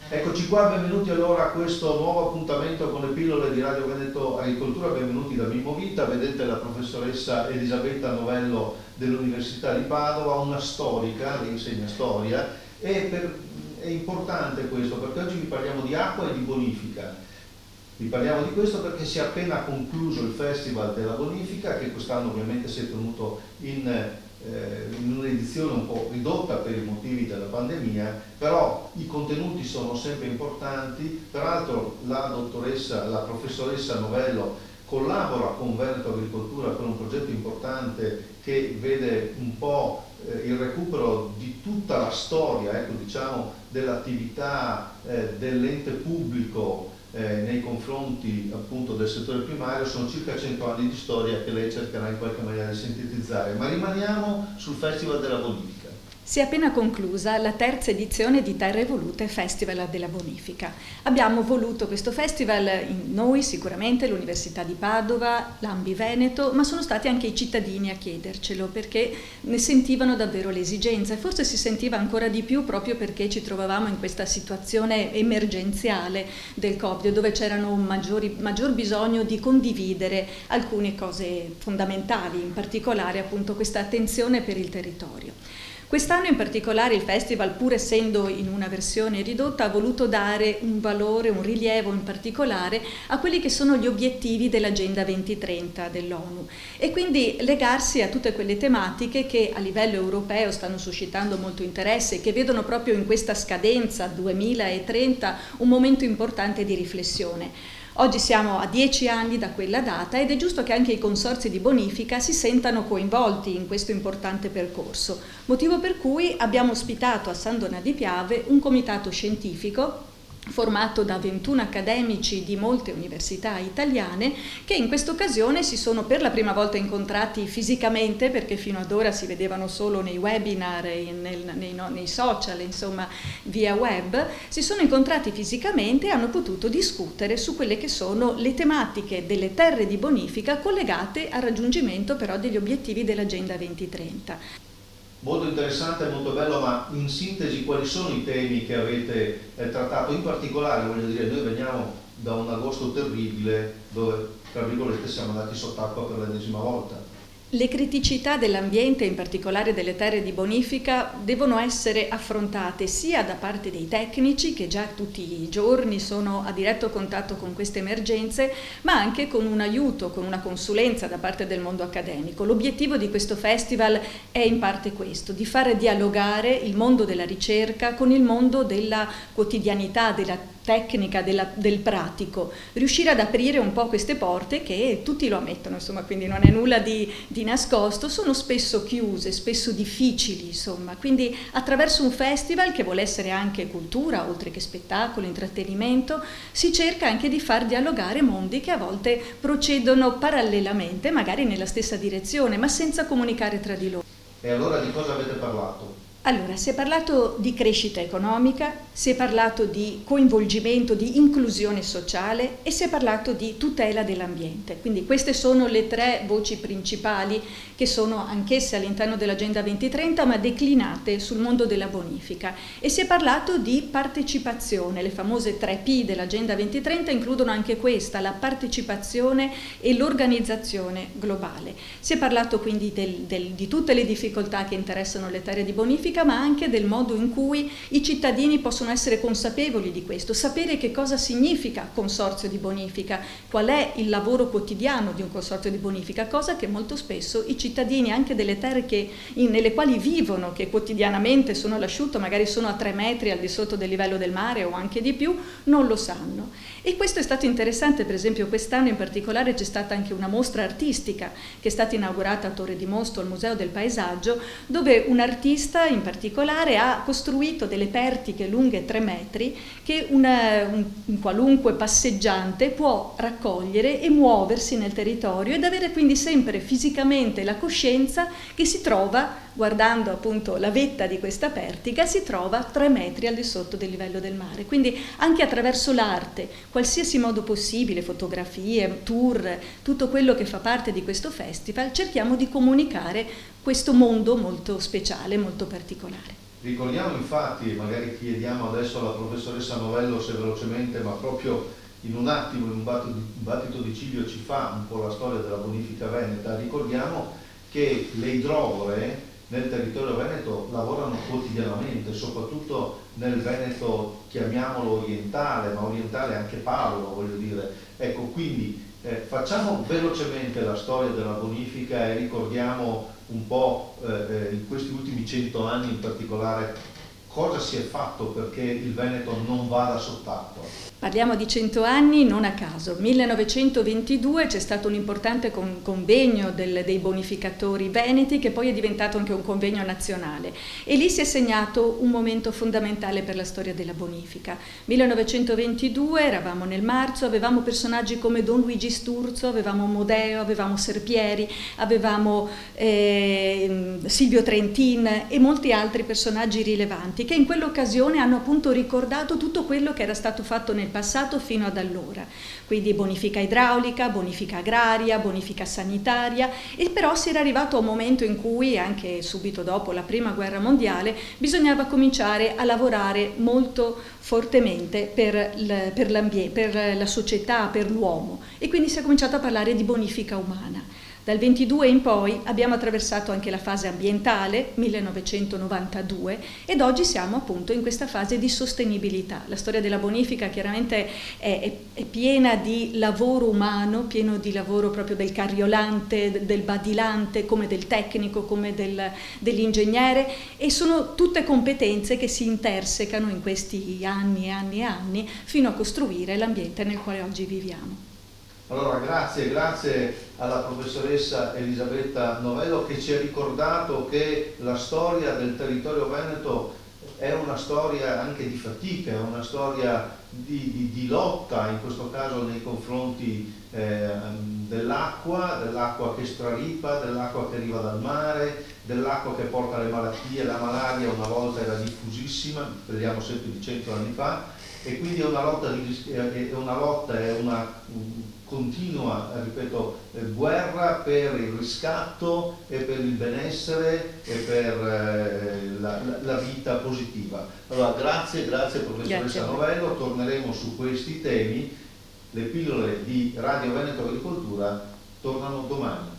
Eccoci qua, benvenuti allora a questo nuovo appuntamento con le pillole di Radio Veneto Agricoltura, benvenuti da Mimmo Vita. Vedete la professoressa Elisabetta Novello dell'Università di Padova, una storica, lei insegna storia, è importante questo perché oggi vi parliamo di acqua e di bonifica. Vi parliamo di questo perché si è appena concluso il Festival della Bonifica, che quest'anno ovviamente si è tenuto in un'edizione un po' ridotta per i motivi della pandemia, però i contenuti sono sempre importanti. Peraltro la professoressa Novello collabora con Veneto Agricoltura per un progetto importante che vede un po' il recupero di tutta la storia, diciamo, dell'attività dell'ente pubblico nei confronti appunto del settore primario. Sono circa 100 anni di storia che lei cercherà in qualche maniera di sintetizzare, ma rimaniamo sul Festival della Bonifica. Si è appena conclusa la terza edizione di Terre Volute Festival della Bonifica. Abbiamo voluto questo festival noi sicuramente, l'Università di Padova, l'Ambi Veneto, ma sono stati anche i cittadini a chiedercelo perché ne sentivano davvero l'esigenza e forse si sentiva ancora di più proprio perché ci trovavamo in questa situazione emergenziale del Covid, dove c'erano maggior bisogno di condividere alcune cose fondamentali, in particolare appunto questa attenzione per il territorio. Quest'anno in particolare il festival, pur essendo in una versione ridotta, ha voluto dare un valore, un rilievo in particolare a quelli che sono gli obiettivi dell'Agenda 2030 dell'ONU e quindi legarsi a tutte quelle tematiche che a livello europeo stanno suscitando molto interesse e che vedono proprio in questa scadenza 2030 un momento importante di riflessione. Oggi siamo a 10 anni da quella data ed è giusto che anche i consorzi di bonifica si sentano coinvolti in questo importante percorso, motivo per cui abbiamo ospitato a San Donà di Piave un comitato scientifico formato da 21 accademici di molte università italiane che in questa occasione si sono per la prima volta incontrati fisicamente, perché fino ad ora si vedevano solo nei webinar e nei social, insomma via web. Si sono incontrati fisicamente e hanno potuto discutere su quelle che sono le tematiche delle terre di bonifica collegate al raggiungimento però degli obiettivi dell'Agenda 2030. Molto interessante e molto bello, ma in sintesi quali sono i temi che avete trattato? In particolare, voglio dire, noi veniamo da un agosto terribile dove, tra virgolette, siamo andati sott'acqua per l'ennesima volta. Le criticità dell'ambiente, in particolare delle terre di bonifica, devono essere affrontate sia da parte dei tecnici, che già tutti i giorni sono a diretto contatto con queste emergenze, ma anche con un aiuto, con una consulenza da parte del mondo accademico. L'obiettivo di questo festival è in parte questo, di fare dialogare il mondo della ricerca con il mondo della quotidianità, della tecnica, del pratico, riuscire ad aprire un po' queste porte che tutti lo ammettono, insomma, quindi non è nulla di nascosto, sono spesso chiuse, spesso difficili, insomma, quindi attraverso un festival che vuole essere anche cultura, oltre che spettacolo, intrattenimento, si cerca anche di far dialogare mondi che a volte procedono parallelamente, magari nella stessa direzione, ma senza comunicare tra di loro. E allora di cosa avete parlato? Allora, si è parlato di crescita economica, si è parlato di coinvolgimento, di inclusione sociale e si è parlato di tutela dell'ambiente. Quindi queste sono le tre voci principali che sono anch'esse all'interno dell'Agenda 2030 ma declinate sul mondo della bonifica. E si è parlato di partecipazione, le famose 3P dell'Agenda 2030 includono anche questa, la partecipazione e l'organizzazione globale. Si è parlato quindi di tutte le difficoltà che interessano le terre di bonifica, ma anche del modo in cui i cittadini possono essere consapevoli di questo, sapere che cosa significa consorzio di bonifica, qual è il lavoro quotidiano di un consorzio di bonifica, cosa che molto spesso i cittadini anche delle terre nelle quali vivono, che quotidianamente sono all'asciutto, magari sono a 3 metri al di sotto del livello del mare o anche di più, non lo sanno. E questo è stato interessante, per esempio quest'anno in particolare c'è stata anche una mostra artistica che è stata inaugurata a Torre di Mosto al Museo del Paesaggio, dove un artista in particolare ha costruito delle pertiche lunghe 3 metri che un qualunque passeggiante può raccogliere e muoversi nel territorio ed avere quindi sempre fisicamente la coscienza che si trova, guardando appunto la vetta di questa pertica, si trova 3 metri al di sotto del livello del mare. Quindi anche attraverso l'arte, qualsiasi modo possibile, fotografie, tour, tutto quello che fa parte di questo festival, cerchiamo di comunicare questo mondo molto speciale, molto particolare. Ricordiamo infatti, magari chiediamo adesso alla professoressa Novello se velocemente, ma proprio in un attimo, in un battito di ciglio ci fa un po' la storia della bonifica veneta. Ricordiamo che le idrovore nel territorio veneto lavorano quotidianamente, soprattutto nel Veneto, chiamiamolo orientale, ma orientale anche Padova, voglio dire. Ecco, quindi facciamo velocemente la storia della bonifica e ricordiamo un po' in questi ultimi 100 anni in particolare cosa si è fatto perché il Veneto non vada sott'acqua. Parliamo di 100 anni non a caso. 1922 c'è stato un importante convegno dei bonificatori veneti che poi è diventato anche un convegno nazionale e lì si è segnato un momento fondamentale per la storia della bonifica. 1922, eravamo nel marzo, avevamo personaggi come Don Luigi Sturzo, avevamo Modeo, avevamo Serpieri, avevamo Silvio Trentin e molti altri personaggi rilevanti che in quell'occasione hanno appunto ricordato tutto quello che era stato fatto nel passato fino ad allora, quindi bonifica idraulica, bonifica agraria, bonifica sanitaria, e però si era arrivato a un momento in cui, anche subito dopo la prima guerra mondiale, bisognava cominciare a lavorare molto fortemente per l'ambiente, per la società, per l'uomo, e quindi si è cominciato a parlare di bonifica umana. Dal 22 in poi abbiamo attraversato anche la fase ambientale, 1992, ed oggi siamo appunto in questa fase di sostenibilità. La storia della bonifica chiaramente è piena di lavoro umano, pieno di lavoro proprio del carriolante, del badilante, come del tecnico, come dell'ingegnere, e sono tutte competenze che si intersecano in questi anni e anni e anni fino a costruire l'ambiente nel quale oggi viviamo. Allora, grazie alla professoressa Elisabetta Novello che ci ha ricordato che la storia del territorio veneto è una storia anche di fatica, è una storia di lotta, in questo caso nei confronti dell'acqua che straripa, dell'acqua che arriva dal mare, dell'acqua che porta le malattie. La malaria una volta era diffusissima, parliamo sempre di 100 anni fa, e quindi è una lotta, è una continua, ripeto, guerra per il riscatto e per il benessere e per la vita positiva. Allora, grazie professoressa Novello, torneremo su questi temi. Le pillole di Radio Veneto Agricoltura tornano domani.